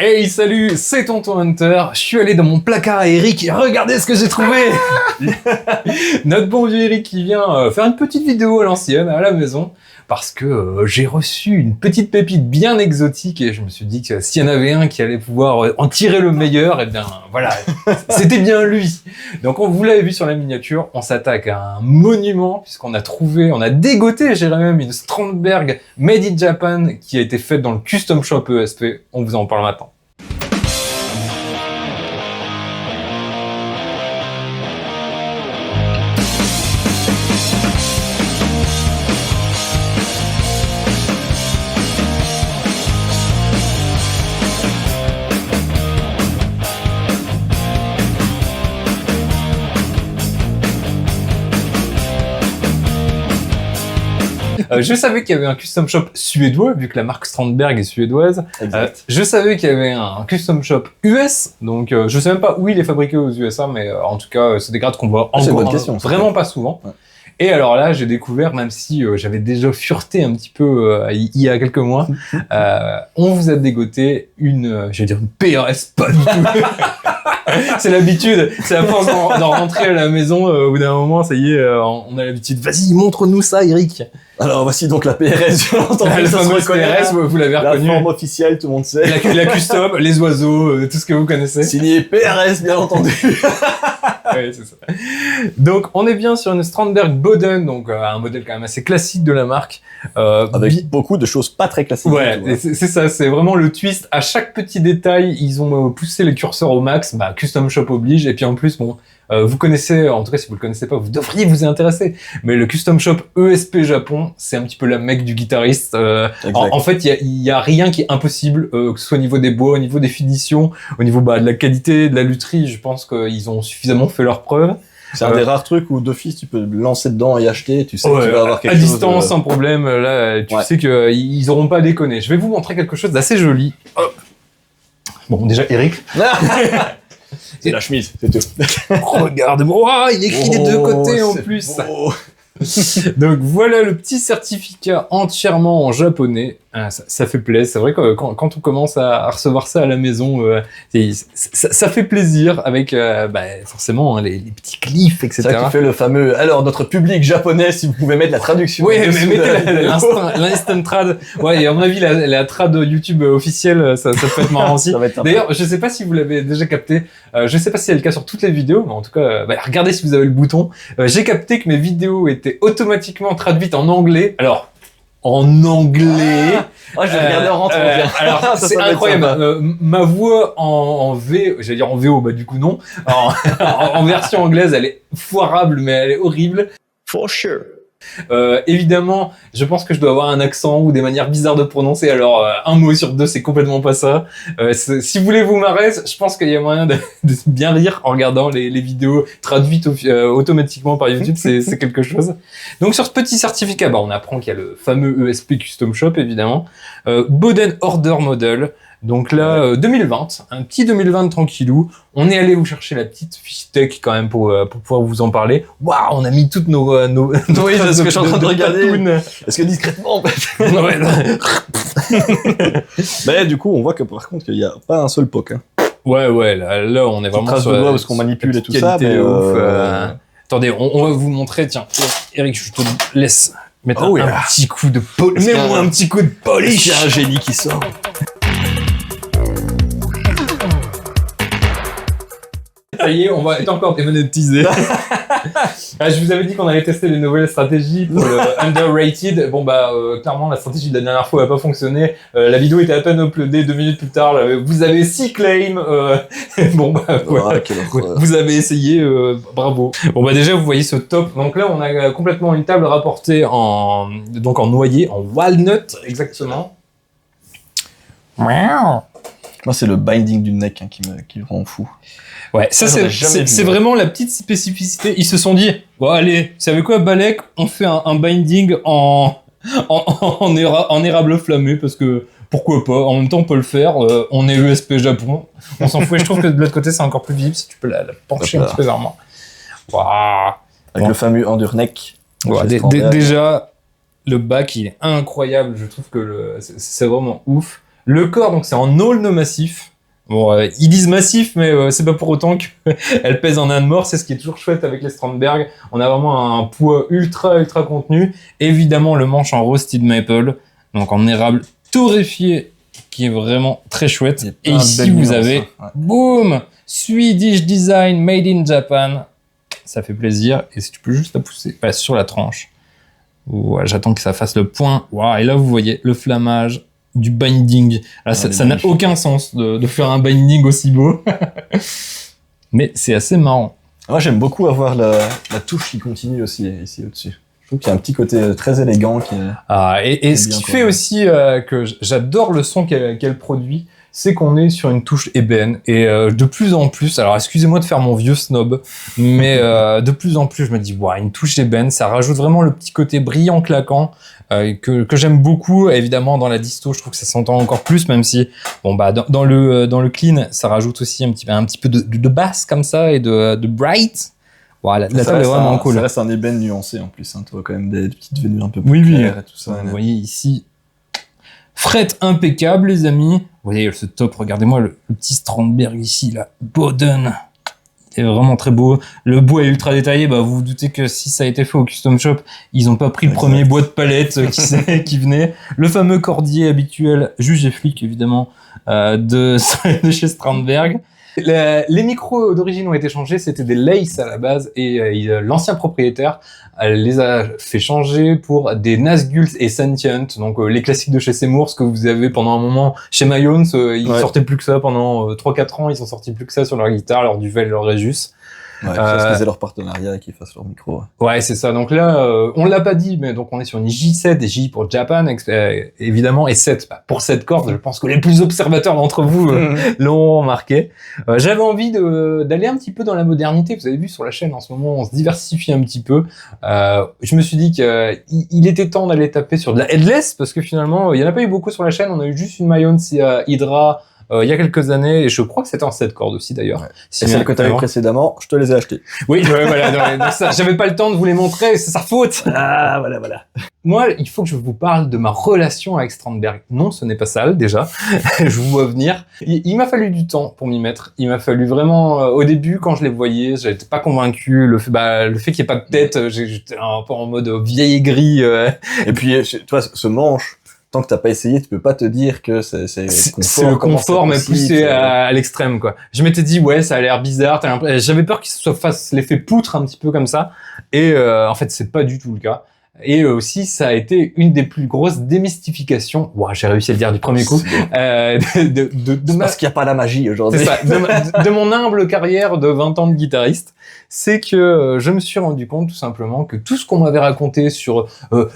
Hey salut, c'est Tonton Hunter, je suis allé dans mon placard à Eric et regardez ce que j'ai trouvé. Notre bon vieux Eric qui vient faire une petite vidéo à l'ancienne, à la maison, parce que j'ai reçu une petite pépite bien exotique et je me suis dit que s'il y en avait un qui allait pouvoir en tirer le meilleur, et bien voilà, c'était bien lui. Donc vous l'avez vu sur la miniature, on s'attaque à un monument puisqu'on a trouvé, on a dégoté, j'irais même, une Strandberg Made in Japan qui a été faite dans le Custom Shop ESP, on vous en parle maintenant. Je savais qu'il y avait un custom shop suédois, vu que la marque Strandberg est suédoise. Je savais qu'il y avait un custom shop US, donc je sais même pas où il est fabriqué aux USA, mais en tout cas, c'est des grades qu'on voit encore vraiment pas souvent. Ouais. Et alors là, j'ai découvert, même si j'avais déjà fureté un petit peu il y a quelques mois, on vous a dégoté une PRS, pas du tout. C'est l'habitude, c'est la force d'en rentrer à la maison, au bout d'un moment, ça y est, on a l'habitude. Vas-y, montre-nous ça, Eric. Alors voici donc la PRS, la fameuse PRS, vous l'avez reconnue. La forme officielle, tout le monde sait. La custom, les oiseaux, tout ce que vous connaissez. Signé PRS, bien entendu. Oui, c'est ça. Donc, on est bien sur une Strandberg Boden, donc un modèle quand même assez classique de la marque. Avec beaucoup de choses pas très classiques. Ouais, c'est ça, c'est vraiment le twist. À chaque petit détail, ils ont poussé le curseur au max. Bah, Custom Shop oblige. Et puis en plus, bon, vous connaissez, en tout cas si vous le connaissez pas, vous devriez vous y intéresser. Mais le Custom Shop ESP Japon, c'est un petit peu la mecque du guitariste. En fait, il y a rien qui est impossible, que ce soit au niveau des bois, au niveau des finitions, au niveau de la qualité, de la lutherie. Je pense qu'ils ont suffisamment fait leurs preuves. C'est un des rares trucs où d'office tu peux lancer dedans et acheter, tu sais que tu vas avoir quelque chose. À distance, sans problème, là, tu sais qu'ils auront pas à déconner. Je vais vous montrer quelque chose d'assez joli. Hop. Bon, déjà, Eric. C'est la chemise, c'est tout. Regarde-moi, il écrit des deux côtés en plus. Beau. Donc voilà le petit certificat entièrement en japonais. Ça fait plaisir. C'est vrai que quand on commence à recevoir ça à la maison, ça fait plaisir avec forcément les petits glyphes, etc. Ça qui fait le fameux. Alors notre public japonais, si vous pouvez mettre la traduction. Oui, mais mettez l'instant trad. Ouais, et à mon avis la trad YouTube officielle, ça peut être marrant aussi. D'ailleurs, je sais pas si vous l'avez déjà capté. Je sais pas si c'est le cas sur toutes les vidéos, mais en tout cas, regardez si vous avez le bouton. J'ai capté que mes vidéos étaient automatiquement traduites en anglais. Alors. En anglais. Je vais regarder en rentrant. Alors, c'est incroyable. Ma voix en V, j'allais dire en VO, du coup non. En version anglaise, elle est foirable, mais elle est horrible. For sure. Évidemment, je pense que je dois avoir un accent ou des manières bizarres de prononcer. Alors, un mot sur deux, c'est complètement pas ça. Si vous voulez vous marrer, je pense qu'il y a moyen de bien rire en regardant les vidéos traduites automatiquement par YouTube. C'est quelque chose. Donc, sur ce petit certificat, on apprend qu'il y a le fameux ESP Custom Shop, évidemment. Boden Order Model. Donc là, 2020, un petit 2020 tranquillou. On est allé vous chercher la petite fiche tech quand même pour pouvoir vous en parler. Waouh, on a mis toutes nos oui, c'est ce que je suis en train de regarder. Est-ce que discrètement, en fait. Mais du coup, on voit que par contre, il n'y a pas un seul POC. Hein. Ouais, là, on est vraiment sur parce qu'on manipule et tout ça. Mais attendez, on va vous montrer. Tiens, Eric, je te laisse mettre un petit coup de polish. Mets-moi un petit coup de polish. Il y a un génie qui sort. Ça y est, on va être encore démonétisé. Je vous avais dit qu'on allait tester les nouvelles stratégies pour le underrated. Clairement, la stratégie de la dernière fois n'a pas fonctionné. La vidéo était à peine uploadée 2 minutes plus tard. Vous avez 6 claims. Vous avez essayé. Bravo. Déjà, vous voyez ce top. Donc là, on a complètement une table rapportée en noyer, en walnut, exactement. Moi, c'est le binding du neck qui me rend fou. Ouais, ça c'est vraiment la petite spécificité. Ils se sont dit, bon allez, vous savez quoi, Balek, on fait un binding en érable flammé parce que pourquoi pas. En même temps, on peut le faire. On est ESP Japon, on s'en fout. Et je trouve que de l'autre côté, c'est encore plus visible si tu peux la pencher un petit peu vers moi. Waouh. Avec le fameux underneck. Déjà, le bac il est incroyable. Je trouve que c'est vraiment ouf. Le corps, donc c'est en aulne massif. Bon, ils disent massif, mais c'est pas pour autant qu'elle pèse en un de mort. C'est ce qui est toujours chouette avec les Strandberg. On a vraiment un poids ultra contenu. Évidemment, le manche en roasted maple, donc en érable torréfié, qui est vraiment très chouette. Et ici, vous avez, boum, Swedish design made in Japan. Ça fait plaisir. Et si tu peux juste la pousser sur la tranche. Ouais, j'attends que ça fasse le point. Wow, et là, vous voyez le flamage du binding. Là, ça n'a aucun sens de faire un binding aussi beau. Mais c'est assez marrant. Moi, j'aime beaucoup avoir la touche qui continue aussi, ici au-dessus. Je trouve qu'il y a un petit côté très élégant qui est... Et ce qui fait aussi que j'adore le son qu'elle produit, c'est qu'on est sur une touche ébène et de plus en plus, alors excusez-moi de faire mon vieux snob, mais de plus en plus je me dis une touche ébène, ça rajoute vraiment le petit côté brillant claquant que j'aime beaucoup. Évidemment dans la disto je trouve que ça s'entend encore plus, même si dans le clean ça rajoute aussi un petit peu de basse comme ça et de bright. Voilà, la table est vraiment cool. Ça reste un ébène nuancé en plus, hein. Tu vois quand même des petites venues un peu plus claires et tout ça. Vous voyez ici, fret impeccable les amis. Vous voyez ce top, regardez-moi le petit Strandberg ici, là, Boden. Il est vraiment très beau. Le bois est ultra détaillé, vous vous doutez que si ça a été fait au custom shop, ils ont pas pris le premier bois de palette qui venait. Le fameux cordier habituel, juge et flic évidemment, de chez Strandberg. Les micros d'origine ont été changés, c'était des Lace à la base et l'ancien propriétaire les a fait changer pour des Nazgul et Sentient, donc les classiques de chez Seymour, ce que vous avez pendant un moment chez Mayons, ils sortaient plus que ça pendant 3-4 ans, ils sont sortis plus que ça sur leur guitare, leur Duvel, leur Regius. Ouais, ça faisait leur partenariat et qu'ils fassent leur micro. Ouais, c'est ça. Donc là, on l'a pas dit, mais donc on est sur une J7 et J pour Japan, évidemment, et 7 pour 7 cordes. Je pense que les plus observateurs d'entre vous l'ont remarqué. J'avais envie d'aller un petit peu dans la modernité. Vous avez vu sur la chaîne en ce moment, on se diversifie un petit peu. Je me suis dit qu'il était temps d'aller taper sur de la headless parce que finalement, il y en a pas eu beaucoup sur la chaîne. On a eu juste une Mayons Hydra. Il y a quelques années, et je crois que c'était en 7 cordes aussi d'ailleurs. Ouais. Et celles que tu avais précédemment, je te les ai achetées. Oui, voilà, donc ça, j'avais pas le temps de vous les montrer, c'est sa faute. Ah, voilà. Moi, il faut que je vous parle de ma relation avec Strandberg. Non, ce n'est pas sale, déjà. Je vous vois venir. Il m'a fallu du temps pour m'y mettre. Il m'a fallu vraiment, au début, quand je les voyais, j'étais pas convaincu. Le fait qu'il n'y ait pas de tête, j'étais un peu en mode vieil aigri. Et puis, toi, ce manche, tant que t'as pas essayé, tu peux pas te dire que c'est le confort, mais poussé à l'extrême, quoi. Je m'étais dit, ça a l'air bizarre. J'avais peur qu'il se fasse l'effet poutre un petit peu comme ça. Et en fait, c'est pas du tout le cas. Et aussi, ça a été une des plus grosses démystifications. J'ai réussi à le dire du premier coup. Parce qu'il n'y a pas la magie aujourd'hui. C'est ça. De mon humble carrière de 20 ans de guitariste, c'est que je me suis rendu compte tout simplement que tout ce qu'on m'avait raconté sur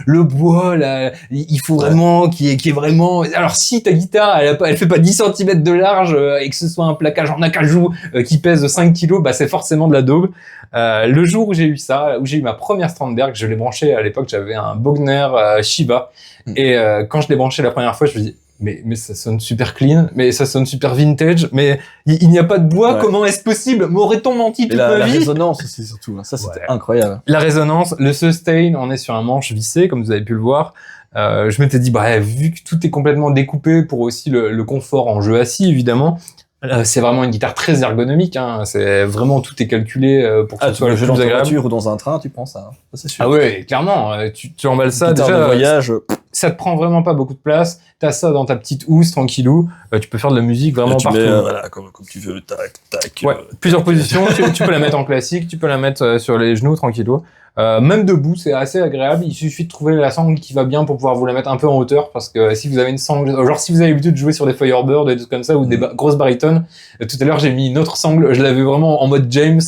le bois, là, il faut vraiment qu'il y ait vraiment... Alors si ta guitare, elle fait pas 10 cm de large et que ce soit un plaquage en acajou qui pèse 5 kilos, c'est forcément de la daube. Le jour où j'ai eu ça, où j'ai eu ma première Strandberg, je l'ai branché à l'époque, j'avais un Bogner Shiba. Et quand je l'ai branché la première fois, je me dis mais ça sonne super clean, mais ça sonne super vintage, mais il n'y a pas de bois, comment est-ce possible? M'aurait-on menti toute ma vie? La résonance aussi surtout, ça c'était incroyable. La résonance, le sustain, on est sur un manche vissé, comme vous avez pu le voir. Je m'étais dit, vu que tout est complètement découpé pour aussi le confort en jeu assis, évidemment, c'est vraiment une guitare très ergonomique, hein. C'est vraiment tout est calculé pour que ce soit le plus agréable. Dans une voiture ou dans un train, tu prends ça, c'est sûr. Ah ouais, clairement, tu emballes ça déjà. De voyage, ça te prend vraiment pas beaucoup de place. T'as ça dans ta petite housse tranquillou. Tu peux faire de la musique vraiment partout. Comme tu veux, tac. Ouais, plusieurs positions. tu peux la mettre en classique, tu peux la mettre sur les genoux tranquillou. Même debout, c'est assez agréable. Il suffit de trouver la sangle qui va bien pour pouvoir vous la mettre un peu en hauteur, parce que si vous avez une sangle, genre si vous avez l'habitude de jouer sur des Firebird et des trucs comme ça ou des grosses barytones, tout à l'heure j'ai mis une autre sangle, je l'avais vraiment en mode James,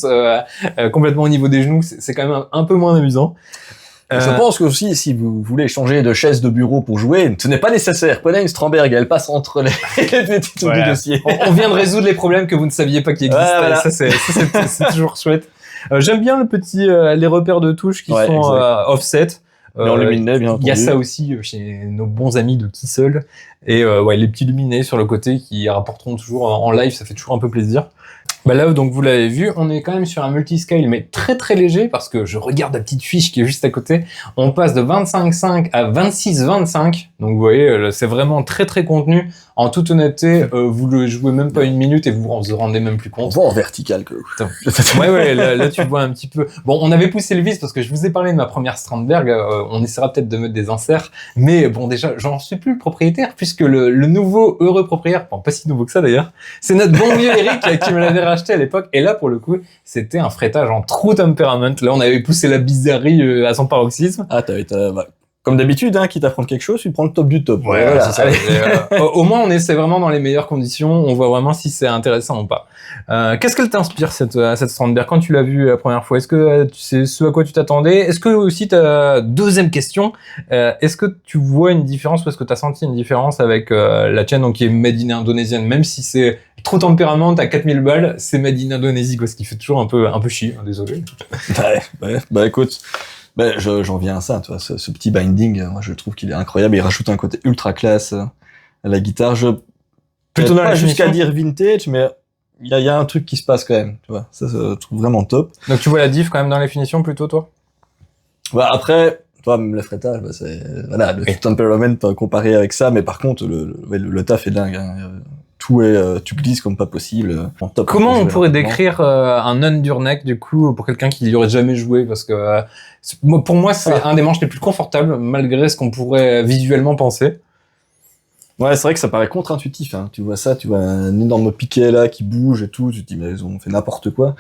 complètement au niveau des genoux. C'est quand même un peu moins amusant. Je pense que aussi, si vous voulez changer de chaise de bureau pour jouer, ce n'est pas nécessaire. Prenez une Strandberg, elle passe entre les petits du dossier. On vient de résoudre les problèmes que vous ne saviez pas qui existaient. Voilà. Ça, c'est toujours chouette. J'aime bien les repères de touches qui sont offset. Mais en luminet, bien entendu. Il y a ça aussi chez nos bons amis de Kissel. Et les petits luminets sur le côté qui rapporteront toujours en live, ça fait toujours un peu plaisir. Bah là, donc vous l'avez vu, on est quand même sur un multiscale, mais très très léger, parce que je regarde la petite fiche qui est juste à côté. On passe de 25.5 à 26.25. Donc vous voyez, c'est vraiment très très contenu. En toute honnêteté, vous le jouez même pas une minute et vous vous rendez même plus On compte. voit en vertical que. Ouais, là tu vois un petit peu. Bon, on avait poussé le vice parce que je vous ai parlé de ma première Strandberg. On essaiera peut-être de mettre des inserts, mais bon, déjà, j'en suis plus le propriétaire puisque le nouveau heureux propriétaire, bon, pas si nouveau que ça d'ailleurs, c'est notre bon vieux Eric qui me l'avait racheté à l'époque. Et là, pour le coup, c'était un fretage en true temperament. Là, on avait poussé la bizarrerie à son paroxysme. Ah, bah, comme d'habitude, quitte à prendre quelque chose, tu prends le top du top. Ouais, voilà, c'est ça. Et, au moins, on essaie vraiment dans les meilleures conditions. On voit vraiment si c'est intéressant ou pas. Qu'est-ce qu'elle t'inspire, cette Strandberg, quand tu l'as vue la première fois? Est-ce que c'est ce à quoi tu t'attendais? Est-ce que aussi, deuxième question, est-ce que tu vois une différence ou est-ce que tu as senti une différence avec la tienne, donc qui est made in indonésienne, même si c'est trop tempérament, t'as 4000 balles, c'est made in Indonésie, quoi, ce qui fait toujours un peu chier, désolé. Bah écoute, j'en viens à ça, tu vois, ce petit binding, moi je trouve qu'il est incroyable, il rajoute un côté ultra classe à la guitare, Plutôt dans la pas jusqu'à finition. dire vintage, mais il y a un truc qui se passe quand même, tu vois, ça je trouve vraiment top. Donc tu vois la diff quand même dans les finitions plutôt, toi? Bah après, toi, même le fretage, bah, c'est, voilà, le temperament comparé avec ça, mais par contre, le taf est dingue, tout est, tu glisses comme pas possible, en top. Comment on pourrait décrire un Underneck du coup pour quelqu'un qui n'y aurait jamais joué, parce que pour moi c'est un des manches les plus confortables malgré ce qu'on pourrait visuellement penser. Ouais, c'est vrai que ça paraît contre-intuitif, tu vois ça, tu vois un énorme piquet là qui bouge et tout, tu te dis mais ils ont fait n'importe quoi.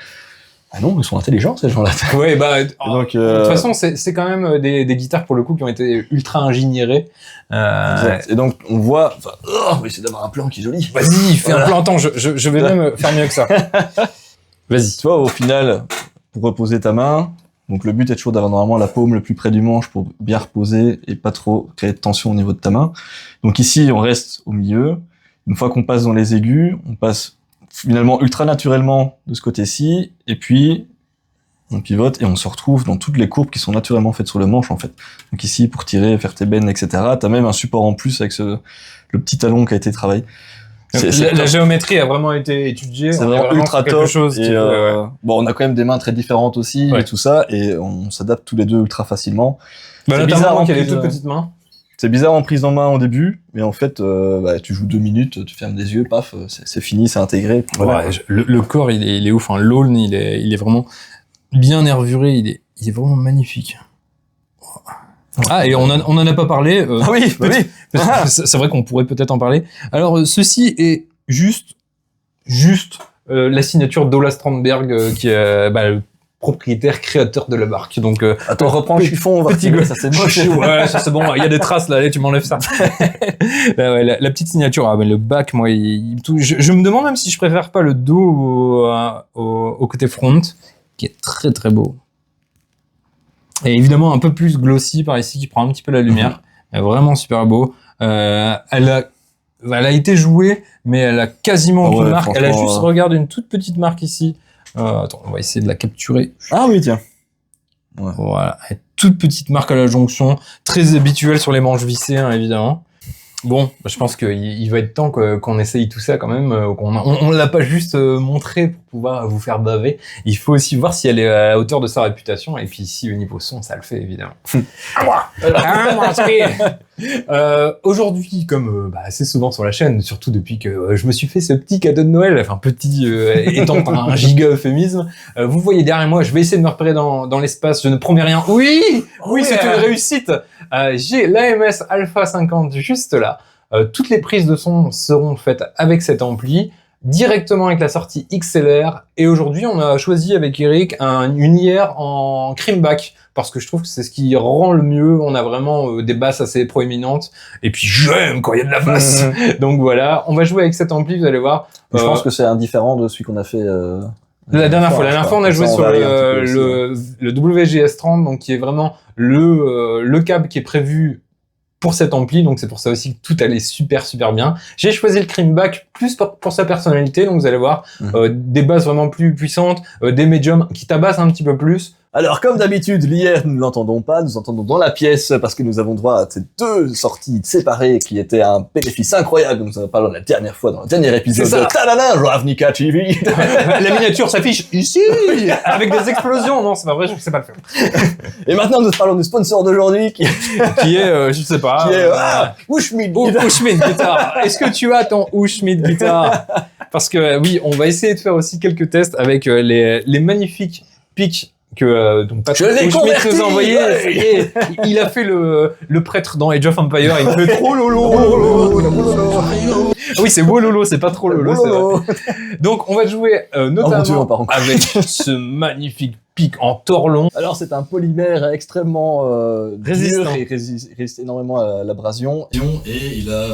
Ah non, ils sont intelligents ces gens-là. Ouais, bah donc, de toute façon c'est quand même des guitares pour le coup qui ont été ultra ingénierées. Exact. Et donc on voit, on va essayer d'avoir un plan qui est joli. Vas-y, fais un plan. Attends, je vais même faire mieux que ça. Vas-y. Tu vois, au final, pour reposer ta main, donc le but est toujours d'avoir normalement la paume le plus près du manche pour bien reposer et pas trop créer de tension au niveau de ta main. Donc ici, on reste au milieu. Une fois qu'on passe dans les aigus, on passe finalement ultra naturellement de ce côté-ci, et puis on pivote et on se retrouve dans toutes les courbes qui sont naturellement faites sur le manche en fait. Donc ici, pour tirer, faire tes bends, etc. T'as même un support en plus avec le petit talon qui a été travaillé. La géométrie a vraiment été étudiée. C'est vraiment ultra top. Chose et bon, on a quand même des mains très différentes aussi et tout ça, et on s'adapte tous les deux ultra facilement. Bah, c'est bizarre qu'il y a des toutes petites mains. C'est bizarre en prise en main au début, mais en fait, tu joues 2 minutes, tu fermes les yeux, paf, c'est fini, c'est intégré. Voilà. Ouais, le corps, il est ouf. Hein. L'aulne, il est vraiment bien nervuré. Il est vraiment magnifique. Ah, et on en a pas parlé. Ah oui, oui. C'est vrai qu'on pourrait peut-être en parler. Alors, ceci est juste la signature d'Ola Strandberg, qui est le propriétaire, créateur de la marque. Donc, attends, reprends le chiffon, on va petit ça c'est moche. Ouais, ça c'est bon. Il y a des traces là. Allez, tu m'enlèves ça. Ouais, la petite signature. Ah, mais le bac, moi, je me demande même si je préfère pas le dos au côté front, qui est très très beau. Et évidemment un peu plus glossy par ici, qui prend un petit peu la lumière. Vraiment super beau. Elle a été jouée, mais elle a quasiment aucune marque. Elle a juste, regarde, une toute petite marque ici. Attends, on va essayer de la capturer. Ah oui, tiens. Ouais. Voilà, une toute petite marque à la jonction, très habituelle sur les manches vissées, hein, évidemment. Bon, je pense qu'il va être temps qu'on essaye tout ça quand même. On l'a pas juste montré pour pouvoir vous faire baver. Il faut aussi voir si elle est à la hauteur de sa réputation. Et puis ici, au niveau son, ça le fait évidemment. À moi. Aujourd'hui, comme assez souvent sur la chaîne, surtout depuis que je me suis fait ce petit cadeau de Noël, enfin petit étant un giga euphémisme, vous voyez derrière moi, je vais essayer de me repérer dans l'espace. Je ne promets rien. Oui, c'est une réussite. J'ai l'AMS Alpha 50 juste là. Toutes les prises de son seront faites avec cet ampli, directement avec la sortie XLR. Et aujourd'hui, on a choisi avec Eric une IR en creamback, parce que je trouve que c'est ce qui rend le mieux. On a vraiment des basses assez proéminentes. Et puis j'aime quand il y a de la basse. Donc voilà, on va jouer avec cet ampli, vous allez voir. Je pense que c'est indifférent de celui qu'on a fait... La dernière fois, on a joué sur le WGS30, donc qui est vraiment le câble qui est prévu pour cet ampli, donc c'est pour ça aussi que tout allait super bien. J'ai choisi le creamback plus pour sa personnalité, donc vous allez voir des basses vraiment plus puissantes, des médiums qui tabassent un petit peu plus. Alors, comme d'habitude, l'IR, nous ne l'entendons pas, nous entendons dans la pièce parce que nous avons droit à ces 2 sorties séparées qui étaient un bénéfice incroyable. Nous en avons parlé la dernière fois dans le dernier épisode de Tadana, Ravnica TV. La miniature s'affiche ici, avec des explosions. Non, c'est pas vrai, je sais pas le faire. Et maintenant, nous parlons du sponsor d'aujourd'hui qui est, je sais pas. Qui est, Ushmid Guitar. Est-ce que tu as ton Ushmid Guitar? Parce que, oui, on va essayer de faire aussi quelques tests avec les magnifiques pics que donc Patrick Schmitt nous a envoyé. Ouais. Il a fait le prêtre dans Age of Empires. Il fait trop lolo. Oui, c'est beau lolo, c'est pas trop lolo, c'est vrai. Donc on va jouer notamment avec ce magnifique pic en torlon. Alors c'est un polymère extrêmement résistant et résiste énormément à l'abrasion. Et il a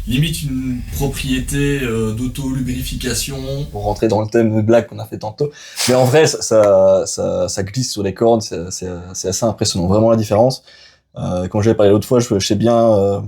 limite une propriété d'auto-lubrification. Pour rentrer dans le thème de blague qu'on a fait tantôt. Mais en vrai, ça glisse sur les cordes, c'est assez impressionnant. Vraiment la différence. Quand j'avais parlé l'autre fois, je sais bien,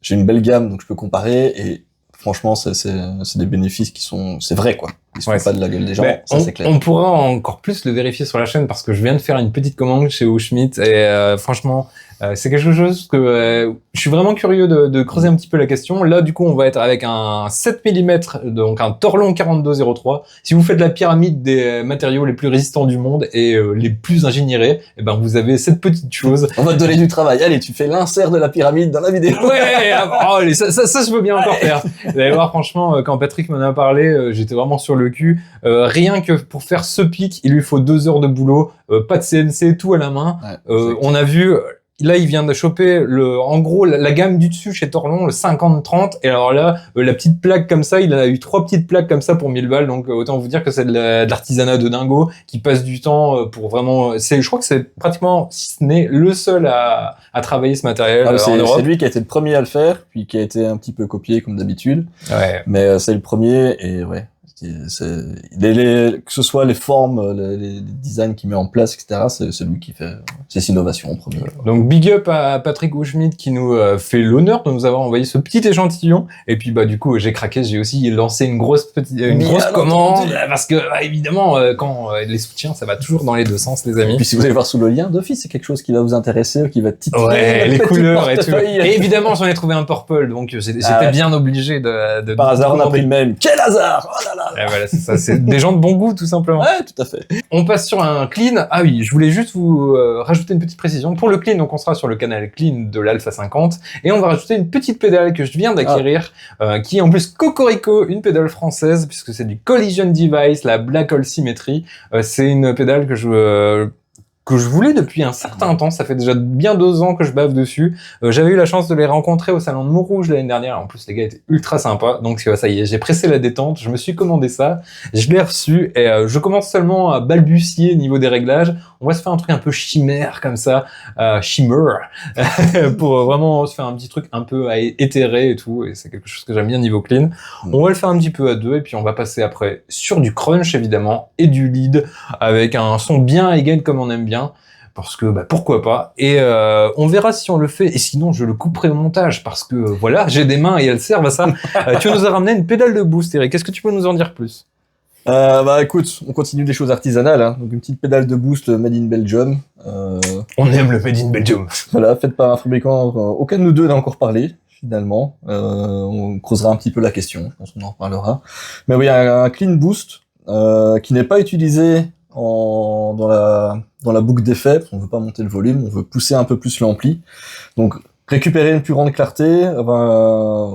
j'ai une belle gamme, donc je peux comparer et franchement, c'est des bénéfices qui sont, c'est vrai, quoi. Ils se font pas de la gueule des gens, ça c'est clair. On pourra encore plus le vérifier sur la chaîne parce que je viens de faire une petite commande chez Ushmid et franchement, c'est quelque chose que je suis vraiment curieux de creuser un petit peu la question. Là, du coup, on va être avec un 7 mm, donc un Torlon 4203. Si vous faites la pyramide des matériaux les plus résistants du monde et les plus ingénierés, eh ben vous avez cette petite chose. On va te donner du travail. Allez, tu fais l'insert de la pyramide dans la vidéo. Ouais, allez, ça je veux bien encore faire. Vous allez voir, franchement, quand Patrick m'en a parlé, j'étais vraiment sur le cul. Rien que pour faire ce pic, il lui faut 2 heures de boulot, pas de CNC, tout à la main. Ouais, on a vu. Là, il vient de choper en gros, la gamme du dessus chez Torlon, le 50-30. Et alors là, la petite plaque comme ça, il en a eu 3 petites plaques comme ça pour 1000 balles. Donc, autant vous dire que c'est de l'artisanat de dingo qui passe du temps pour vraiment, je crois que c'est pratiquement, si ce n'est le seul à travailler ce matériel en Europe. C'est lui qui a été le premier à le faire, puis qui a été un petit peu copié comme d'habitude. Ouais. Mais c'est le premier et ouais. Que ce soit les formes, les designs qu'il met en place, etc., c'est lui qui fait ces innovations en premier. Donc big up à Patrick Ushmid qui nous fait l'honneur de nous avoir envoyé ce petit échantillon. Et puis bah du coup j'ai craqué, j'ai aussi lancé une grosse commande parce que évidemment quand les soutiens ça va toujours dans les deux sens les amis. Et puis si vous allez voir sous le lien d'office, c'est quelque chose qui va vous intéresser, qui va titiller. Ouais, les couleurs et tout. Et évidemment j'en ai trouvé un purple donc j'étais bien obligé de par hasard on a pris le même. Quel hasard! Oh là là! Et voilà, c'est ça, c'est des gens de bon goût tout simplement. Ouais, tout à fait. On passe sur un clean. Ah oui, je voulais juste vous rajouter une petite précision. Pour le clean, donc on sera sur le canal clean de l'Alpha 50 et on va rajouter une petite pédale que je viens d'acquérir, qui est en plus cocorico, une pédale française puisque c'est du Collision Device, la Black Hole Symmetry. C'est une pédale que je voulais depuis un certain temps. Ça fait déjà bien 2 ans que je bave dessus. J'avais eu la chance de les rencontrer au salon de Montrouge l'année dernière. En plus, les gars étaient ultra sympas. Donc, ça y est, j'ai pressé la détente. Je me suis commandé ça. Je l'ai reçu et je commence seulement à balbutier au niveau des réglages. On va se faire un truc un peu chimère comme ça. Shimmer. Pour vraiment se faire un petit truc un peu éthéré et tout. Et c'est quelque chose que j'aime bien niveau clean. On va le faire un petit peu à 2 et puis on va passer après sur du crunch évidemment et du lead avec un son bien again comme on aime bien. Parce que pourquoi pas, et on verra si on le fait, et sinon je le couperai au montage parce que voilà, j'ai des mains et elles servent à ça. Tu nous as ramené une pédale de boost, Eric, est-ce que tu peux nous en dire plus? Écoute, on continue des choses artisanales, hein. Donc une petite pédale de boost made in Belgium. On aime le made in Belgium. Voilà, faite par un fabricant, aucun de nous deux n'a encore parlé. Finalement, on creusera un petit peu la question, je pense qu'on en reparlera. Mais oui, un clean boost qui n'est pas utilisé dans la boucle d'effet, on veut pas monter le volume, on veut pousser un peu plus l'ampli. Donc récupérer une plus grande clarté,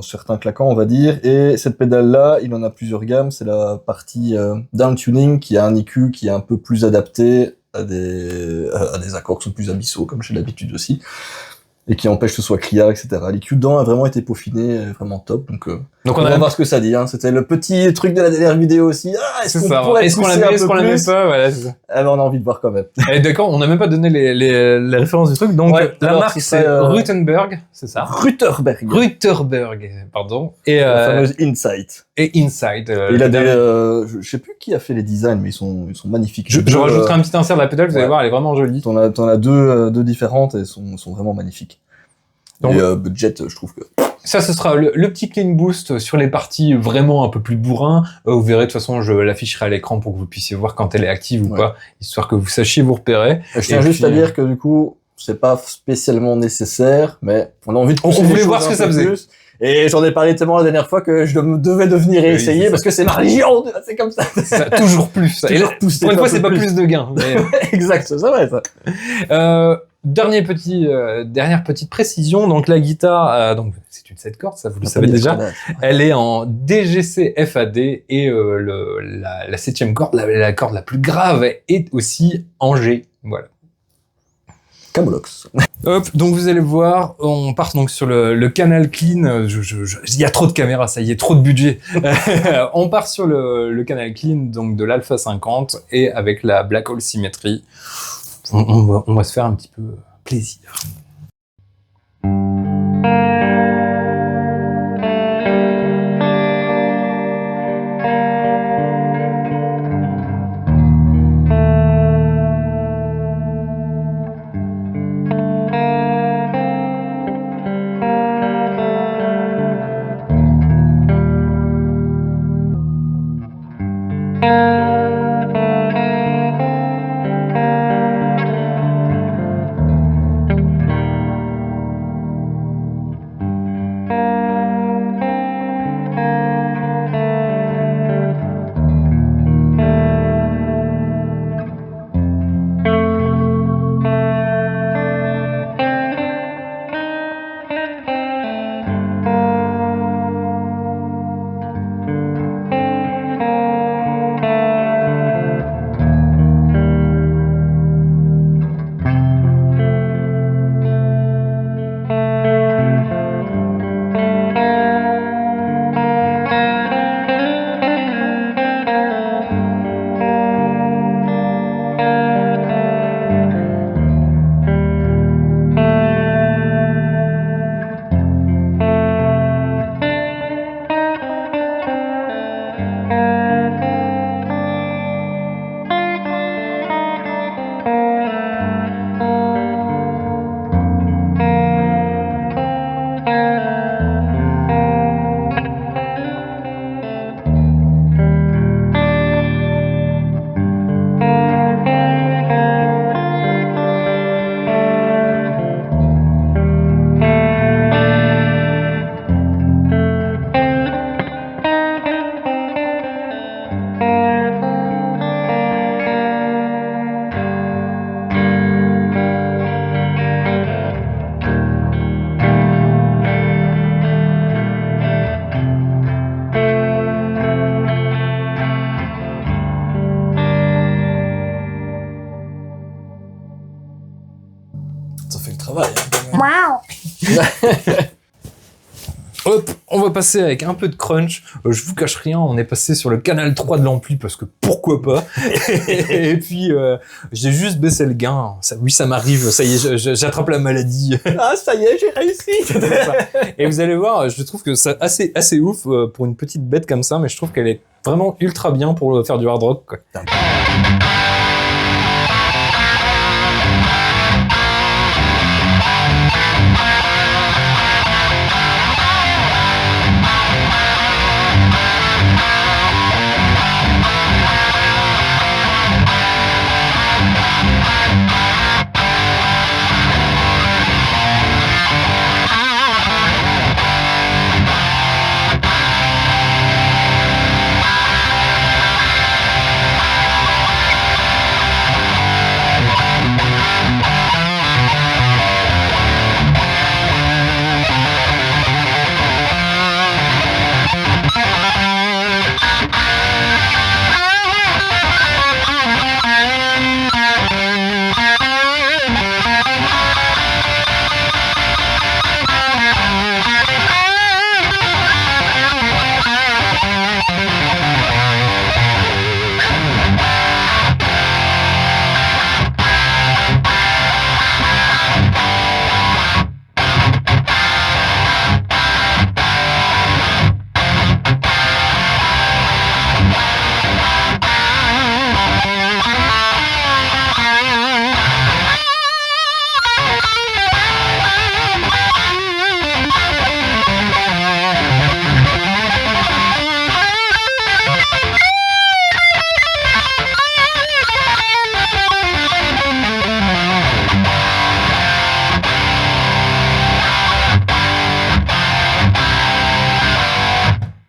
certains claquants on va dire, et cette pédale là, il en a plusieurs gammes, c'est la partie down tuning qui a un EQ qui est un peu plus adapté à des accords qui sont plus abyssaux comme j'ai l'habitude aussi. Et qui empêche que ce soit criard, etc. L'EQ dedans a vraiment été peaufiné, vraiment top. Donc on va voir ce que ça dit. Hein. C'était le petit truc de la dernière vidéo aussi. Ah, est-ce qu'on l'aimait, est-ce qu'on l'aimait pas, voilà. C'est ça. Ah ben on a envie de voir quand même. Et d'accord, on n'a même pas donné les références du truc. Donc la marque c'est Rutenberg, c'est ça. Rutherberg, pardon. Et la fameuse Insight. Et Insight. Il a je sais plus qui a fait les designs, mais ils sont magnifiques. Je rajouterai un petit insert de la pédale, vous allez voir, elle est vraiment jolie. T'en as deux différentes et sont vraiment magnifiques. Donc, et budget, je trouve que Ça, ce sera le petit clean boost sur les parties vraiment un peu plus bourrin. Vous verrez, de toute façon, je l'afficherai à l'écran pour que vous puissiez voir quand elle est active ou pas, histoire que vous sachiez vous repérer. Je tiens juste à dire que du coup, c'est pas spécialement nécessaire, mais on a envie de pousser on les voulait choses voir ce un que ça peu faisait. plus. Et j'en ai parlé tellement la dernière fois que je devais devenir et essayer parce que c'est ma religion, c'est comme ça. Toujours plus. Ça. Toujours Et là, pour une fois, c'est pas plus de gains. Mais... exact, c'est vrai, ça. Dernière petite précision. Donc, la guitare, donc, c'est une 7 cordes, ça, vous le savez déjà. Elle est en DGC FAD et la 7e corde, la corde la plus grave, est aussi en G. Voilà. Camolox. Hop, donc vous allez voir, on part donc sur le canal clean. Il y a trop de caméras, ça y est, trop de budget. On part sur le canal clean donc de l'Alpha 50 et avec la Black Hole Symmetry. On va se faire un petit peu plaisir. Ça fait le travail. Hop, on va passer avec un peu de crunch. Je vous cache rien, on est passé sur le canal 3 de l'ampli parce que pourquoi pas. Et puis j'ai juste baissé le gain. Ça m'arrive. Ça y est, j'attrape la maladie. Ah, ça y est, j'ai réussi. Et vous allez voir, je trouve que c'est assez ouf pour une petite bête comme ça, mais je trouve qu'elle est vraiment ultra bien pour faire du hard rock, quoi.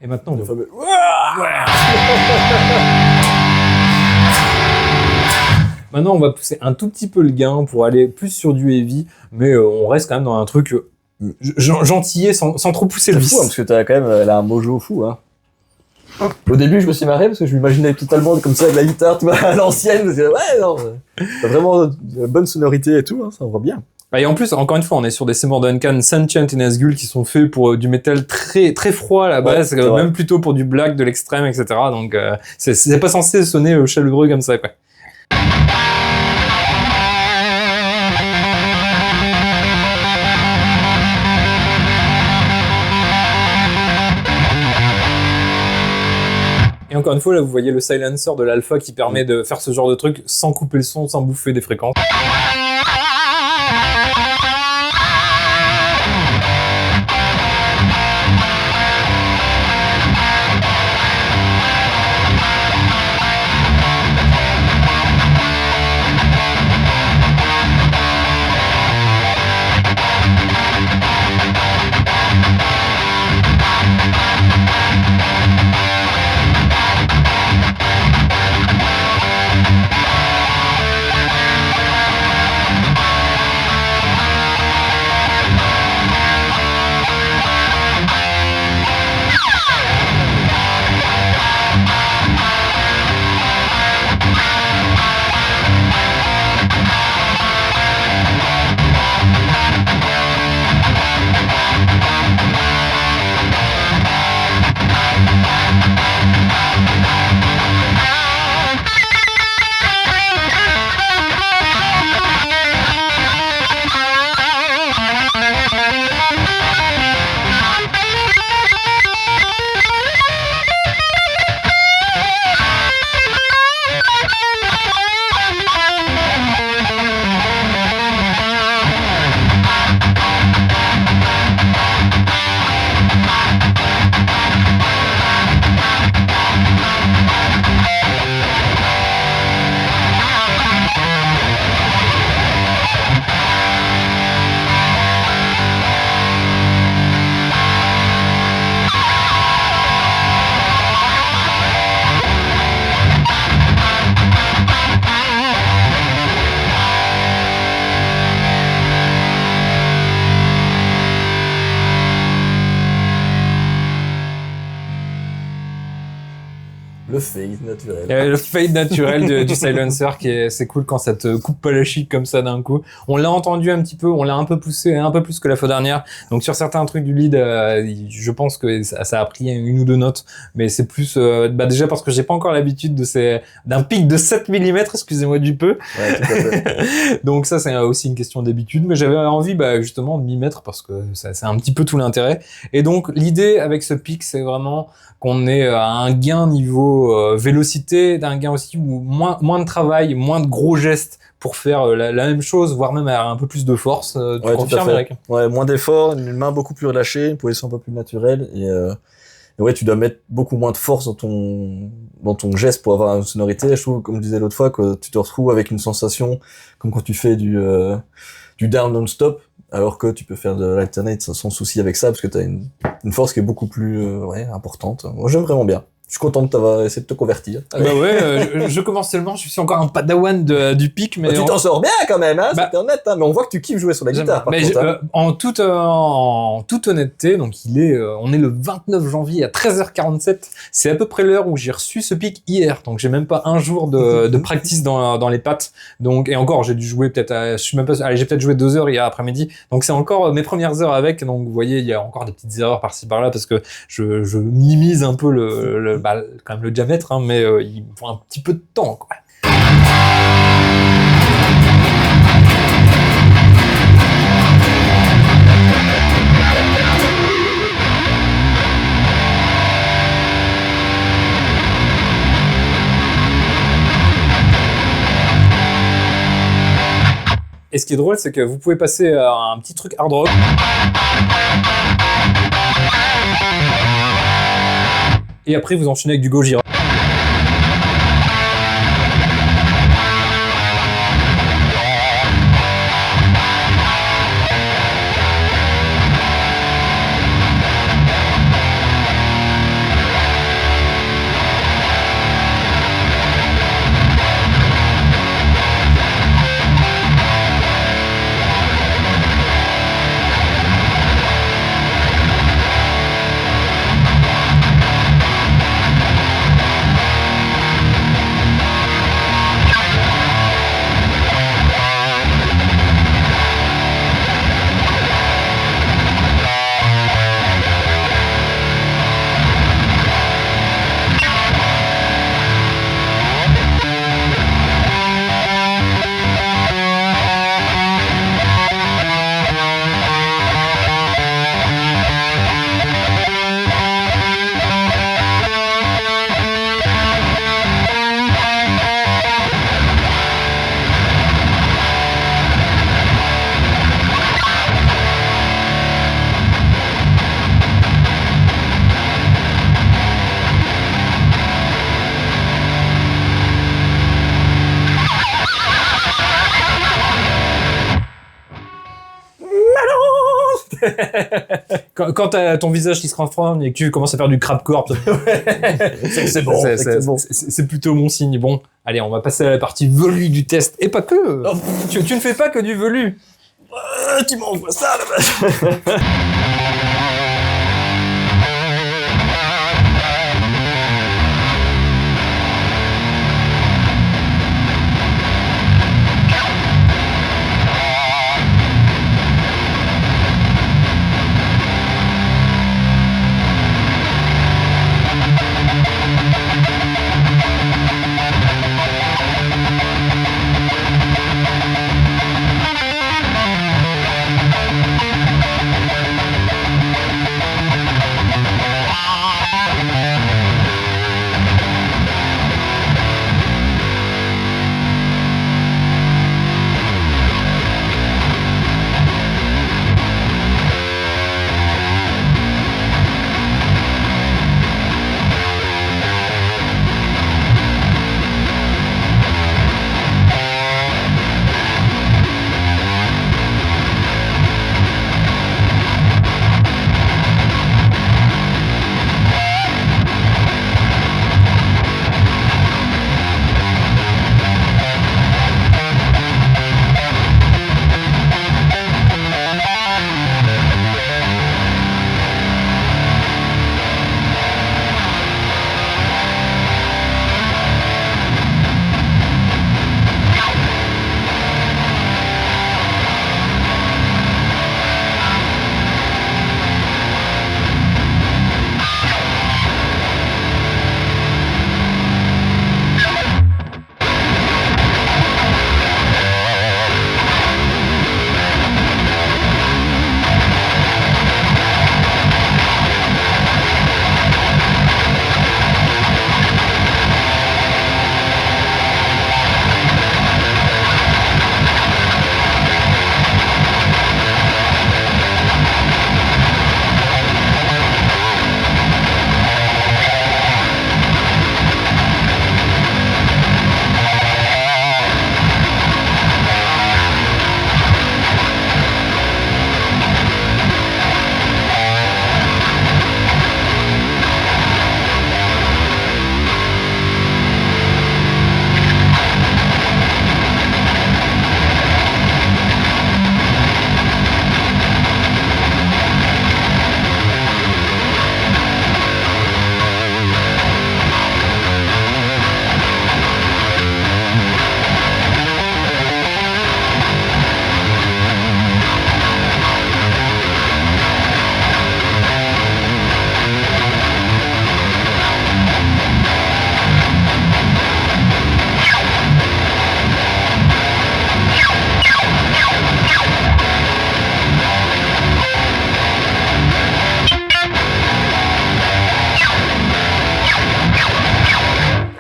maintenant, Le fameux... Maintenant, on va pousser un tout petit peu le gain pour aller plus sur du heavy, mais on reste quand même dans un truc gentillet sans trop pousser le C'est vice. fou, hein, parce que t'as quand même, elle a un mojo fou, hein. Au début, je me suis marré parce que je m'imaginais totalement comme ça avec la guitare, tu vois, à l'ancienne. Parce que, ouais, non, t'as vraiment une bonne sonorité et tout, hein, ça va bien. Et en plus, encore une fois, on est sur des Seymour Duncan, Sentient et Nazgul qui sont faits pour du métal très très froid à la base, Ouais, même plutôt pour du black, de l'extrême, etc. Donc c'est pas censé sonner chaleureux comme ça, quoi. Et encore une fois, là, vous voyez le silencer de l'alpha qui permet de faire ce genre de truc sans couper le son, sans bouffer des fréquences. Le fade naturel. Le fade naturel du silencer c'est cool quand ça te coupe pas la chic comme ça d'un coup. On l'a entendu un petit peu, on l'a un peu poussé, un peu plus que la fois dernière. Donc sur certains trucs du lead, je pense que ça a pris une ou deux notes, mais c'est plus déjà parce que j'ai pas encore l'habitude d'un pic de 7 mm, excusez-moi du peu. Ouais, tout à fait. Donc ça c'est aussi une question d'habitude, mais j'avais envie justement de m'y mettre parce que c'est un petit peu tout l'intérêt. Et donc l'idée avec ce pic, c'est vraiment qu'on ait un gain niveau vélocité, d'un gain aussi où moins de travail, moins de gros gestes pour faire la même chose, voire même un peu plus de force. Tu Ouais, tout à confirmes, fait. Eric ? Ouais, moins d'efforts, une main beaucoup plus relâchée, une position un peu plus naturelle et ouais, tu dois mettre beaucoup moins de force dans ton geste pour avoir une sonorité. Je trouve, comme je disais l'autre fois, que tu te retrouves avec une sensation comme quand tu fais du down non-stop, alors que tu peux faire de l'alternate sans souci avec ça, parce que t'as une force qui est beaucoup plus importante. Moi, j'aime vraiment bien. Je suis content de t'avoir essayé de te convertir. Bah ouais, je commence seulement, je suis encore un padawan du pic, mais Tu t'en sors bien quand même, hein, c'est honnête, hein, mais on voit que tu kiffes jouer sur la guitare. Par contre, hein. En toute honnêteté, donc on est le 29 janvier à 13h47. C'est à peu près l'heure où j'ai reçu ce pic hier. Donc j'ai même pas un jour de practice dans les pattes. Donc et encore, j'ai dû jouer peut-être, j'ai peut-être joué 2 heures hier après-midi. Donc c'est encore mes premières heures avec. Donc vous voyez, il y a encore des petites erreurs par-ci par-là parce que je minimise un peu quand même le diamètre, hein, mais il faut un petit peu de temps, quoi. Et ce qui est drôle, c'est que vous pouvez passer à un petit truc hard rock. Et après, vous enchaînez avec du Gojira. Quand t'as ton visage qui se transforme et que tu commences à faire du crabcore, c'est bon. c'est plutôt bon signe. Bon, allez, on va passer à la partie velue du test. Et pas que. Tu ne fais pas que du velu. Tu m'envoies ça là-bas.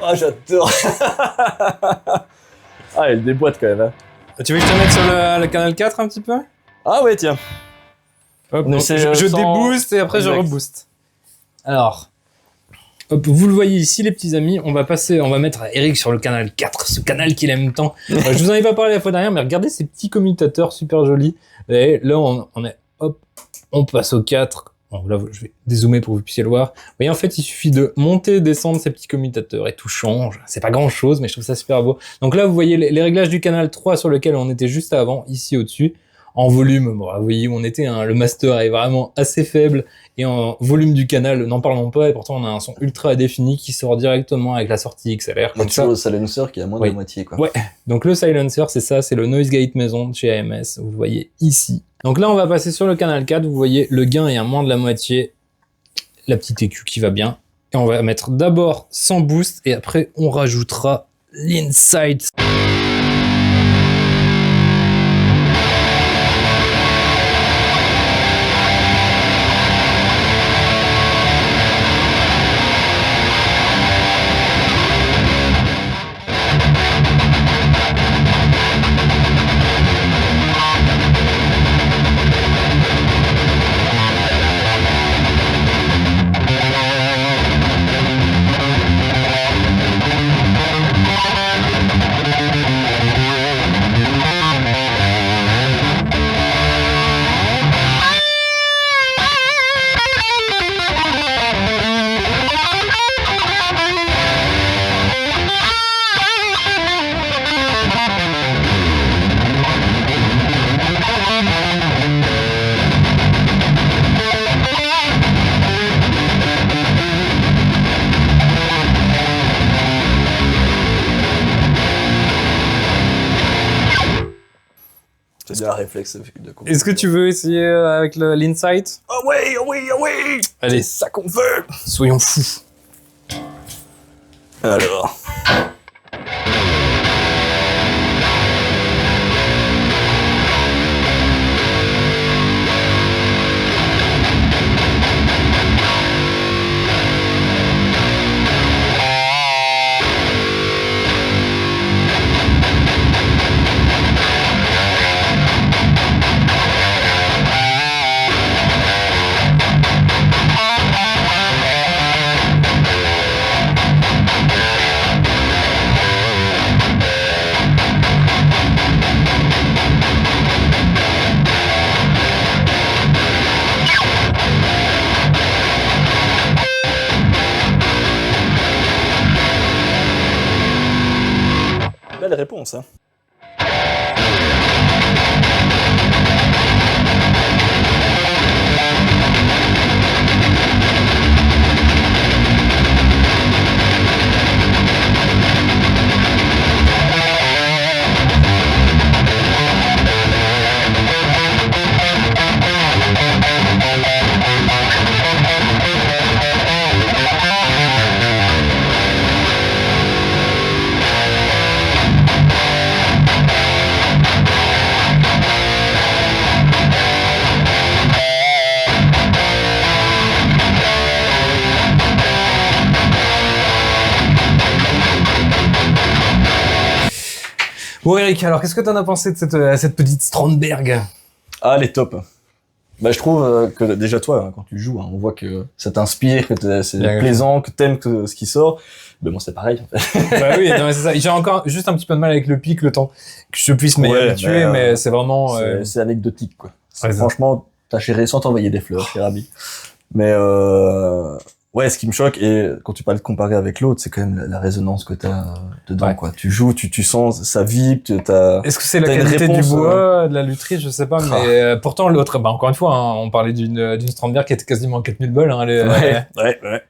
Ah, j'adore. Ah, elle déboîte quand même. Hein. Tu veux que je te mette sur le canal 4 un petit peu? Ah ouais, tiens. Hop, Donc, donc, c'est, je sans- débooste et après je Exact. rebooste. Alors, hop, vous le voyez ici les petits amis, on va mettre Eric sur le canal 4, ce canal qu'il aime tant. Je vous en ai pas parlé la fois dernière, mais regardez ces petits commutateurs super jolis. Et là on est, hop, on passe au 4. Bon, là, je vais dézoomer pour que vous puissiez le voir. Vous voyez, en fait, il suffit de monter et descendre ces petits commutateurs et tout change. C'est pas grand chose, mais je trouve ça super beau. Donc là, vous voyez les réglages du canal 3 sur lequel on était juste avant, ici au-dessus. En volume, bon, vous voyez où on était, hein, le master est vraiment assez faible. Et en volume du canal, n'en parlons pas. Et pourtant, on a un son ultra défini qui sort directement avec la sortie XLR. Il y a Comme ça. toujours le silencer qui est à moins de Oui. la moitié, quoi. Ouais. Donc le silencer, c'est ça, c'est le noise gate maison de chez AMS. Vous le voyez ici. Donc là, on va passer sur le canal 4. Vous voyez, le gain est à moins de la moitié. La petite EQ qui va bien. Et on va mettre d'abord sans boost et après on rajoutera l'inside. Il y a un réflexe de Est-ce que tu veux essayer avec l'insight? Ah oui, ah oui, ah oui. Allez, C'est ça qu'on veut. soyons fous. Alors. Belle réponse, hein. Bon Eric, alors qu'est-ce que t'en as pensé de cette petite Strandberg? Ah, elle est top. Bah, je trouve que déjà toi, hein, quand tu joues, hein, on voit que ça t'inspire, que c'est Bien, plaisant, que t'aimes ce qui sort. Mais bon, c'est pareil. En fait. Bah oui, non, mais c'est ça. J'ai encore juste un petit peu de mal avec le pic, le temps que je puisse m'y Ouais, habituer, mais c'est vraiment... C'est anecdotique, quoi. Ouais, Franchement, t'as géré sans t'envoyer des fleurs, cher ami. Mais ouais, ce qui me choque, et quand tu parles de comparer avec l'autre, c'est quand même la résonance que t'as dedans, Ouais. quoi. Tu joues, tu sens, ça vibre, t'as... Est-ce que c'est la T'as une qualité du réponse, bois, de la lutherie, je sais pas, Ah. mais pourtant l'autre, bah encore une fois, hein, on parlait d'une Strandberg qui était quasiment à 4000 balles. Hein, Ouais.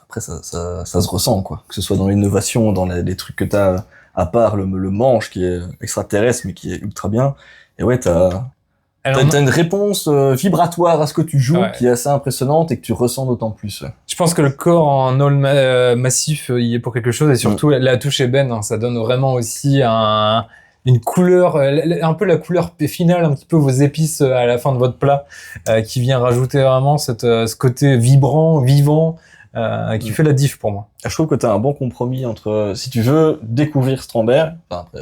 Après, ça se ressent, quoi. Que ce soit dans l'innovation, dans les trucs que t'as, à part le manche qui est extraterrestre, mais qui est ultra bien. Et ouais, Alors, t'as une réponse vibratoire à ce que tu joues Ouais. qui est assez impressionnante et que tu ressens d'autant plus. Ouais. je pense que le corps en all massif, il est pour quelque chose, et surtout la touche ébène, hein, ça donne vraiment aussi une couleur, un peu la couleur finale, un petit peu vos épices à la fin de votre plat, qui vient rajouter vraiment ce côté vibrant, vivant, qui fait la diff pour moi. Je trouve que t'as un bon compromis entre, si tu veux découvrir Strandberg, enfin après,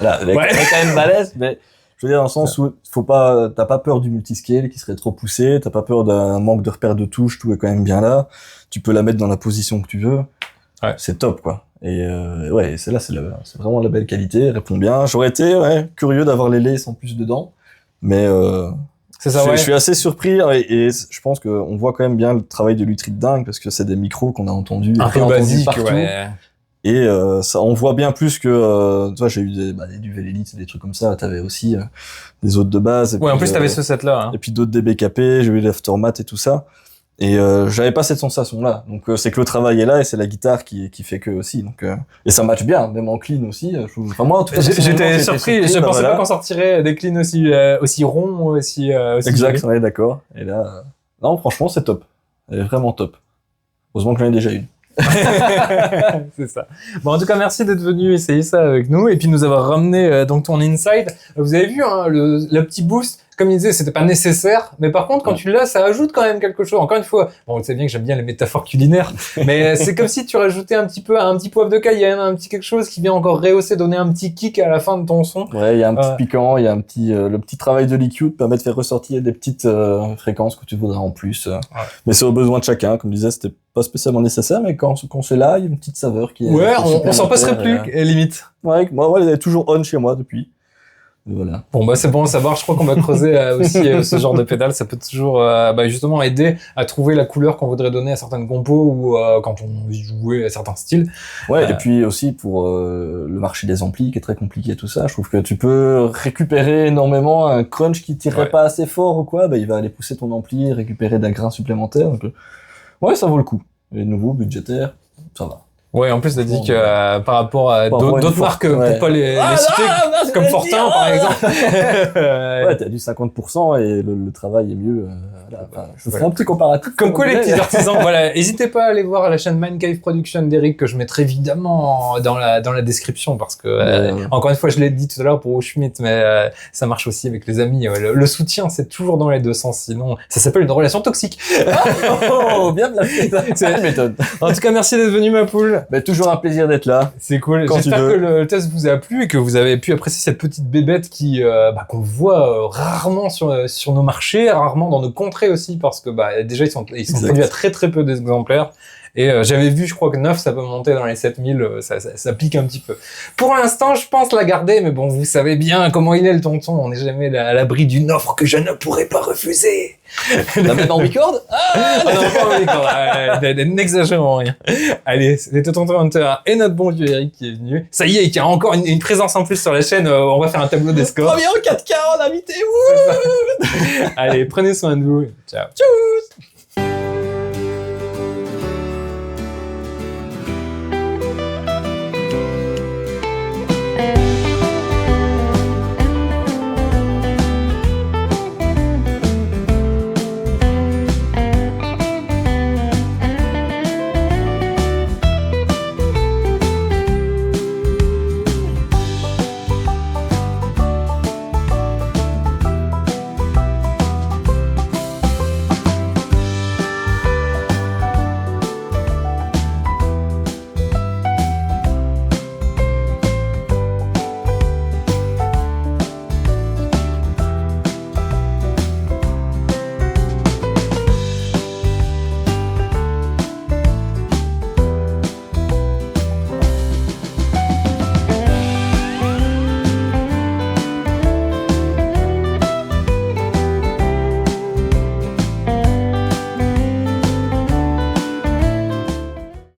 voilà, elle est quand même balèze, mais je veux dire dans le sens où t'as pas peur du multiscale qui serait trop poussé, t'as pas peur d'un manque de repères de touches, tout est quand même bien là. Tu peux la mettre dans la position que tu veux. Ouais. C'est top, quoi. Et ouais, c'est vraiment la belle qualité, elle répond bien. J'aurais été curieux d'avoir les lays en plus dedans, mais C'est ça, je suis assez surpris et je pense qu'on voit quand même bien le travail de lutherie de dingue parce que c'est des micros qu'on a entendus un peu réentendus basique, partout. ouais. Et ça, on voit bien plus que, tu vois, j'ai eu des Duvel Elite et des trucs comme ça. T'avais aussi des autres de base. Et Ouais, en puis, plus t'avais ce set-là. Hein. et puis d'autres DBKP. J'ai eu l'Aftermath et tout ça. Et j'avais pas cette sensation-là. Donc c'est que le travail est là et c'est la guitare qui fait que aussi. Donc et ça match bien, même en clean aussi. Enfin moi, en tout cas, J'étais surpris. Je bah, pensais voilà. pas qu'on sortirait des cleans aussi ronds, aussi Exact, jolis. on est d'accord. Et là, non, franchement, c'est top. Elle est vraiment top. Heureusement que j'en ai déjà une. C'est ça. Bon, en tout cas, merci d'être venu essayer ça avec nous et puis nous avoir ramené donc ton inside. Vous avez vu hein, le petit boost. Comme il disait, c'était pas nécessaire, mais par contre, quand tu l'as, ça ajoute quand même quelque chose. Encore une fois, bon, vous savez bien que j'aime bien les métaphores culinaires, mais c'est comme si tu rajoutais un petit poivre de Cayenne, un petit quelque chose qui vient encore rehausser, donner un petit kick à la fin de ton son. Ouais, il y a un petit piquant, il y a un petit, le petit travail de l'EQ permet de faire ressortir des petites fréquences que tu voudras en plus. Mais c'est au besoin de chacun. Comme je disais, c'était pas spécialement nécessaire, mais quand c'est là, il y a une petite saveur qui est. Ouais, qui est on s'en passerait supplémentaire, plus, limite. Ouais, moi, elle est toujours on chez moi depuis. Et voilà. Bon, bah, c'est bon à savoir. Je crois qu'on va creuser aussi ce genre de pédale. Ça peut toujours, justement aider à trouver la couleur qu'on voudrait donner à certaines compos ou quand on veut jouer à certains styles. Ouais, et puis aussi pour le marché des amplis qui est très compliqué tout ça, je trouve que tu peux récupérer énormément un crunch qui tirerait pas assez fort ou quoi, bah il va aller pousser ton ampli et récupérer d'un grain supplémentaire. Donc ouais, ça vaut le coup. Et nouveau budgétaire, ça va. Ouais, en plus, t'as dit Bon, que par rapport à Par rapport à d'autres une marques, Fort- ouais. pour pas les citer, comme Fortin, par exemple. Ouais, t'as du 50% et le travail est mieux. Voilà. Enfin, je ferai un petit comparatif. Comme quoi, les on petits dirait. artisans, voilà, n'hésitez pas à aller voir la chaîne Man Cave Production d'Eric, que je mettrai évidemment dans la description, parce que, encore une fois, je l'ai dit tout à l'heure pour Schmidt, mais ça marche aussi avec les amis. Le soutien, c'est toujours dans les deux sens, sinon, ça s'appelle une relation toxique. Oh, bien de la fête. C'est une méthode. En tout cas, merci d'être venu, ma poule. Bah, toujours un plaisir d'être là. C'est cool. Quand tu J'espère veux. que le test vous a plu et que vous avez pu apprécier cette petite bébête qui, qu'on voit rarement sur nos marchés, rarement dans nos contrées aussi, parce que déjà ils sont Exact. produits à très très peu d'exemplaires. Et j'avais vu, je crois que 9, ça peut monter dans les 7000, ça pique un petit peu. Pour l'instant, je pense la garder, mais bon, vous savez bien comment il est le tonton, on n'est jamais à l'abri d'une offre que je ne pourrais pas refuser. Là, maintenant, on record? Ah non, pas encore, n'exagérons rien. Allez, c'était tonton Hunter et notre bon vieux Eric qui est venu. Ça y est, il y a encore une présence en plus sur la chaîne, on va faire un tableau des scores. Premier en 4K, en invité, wouh! Allez, prenez soin de vous. Ciao. Tchuss!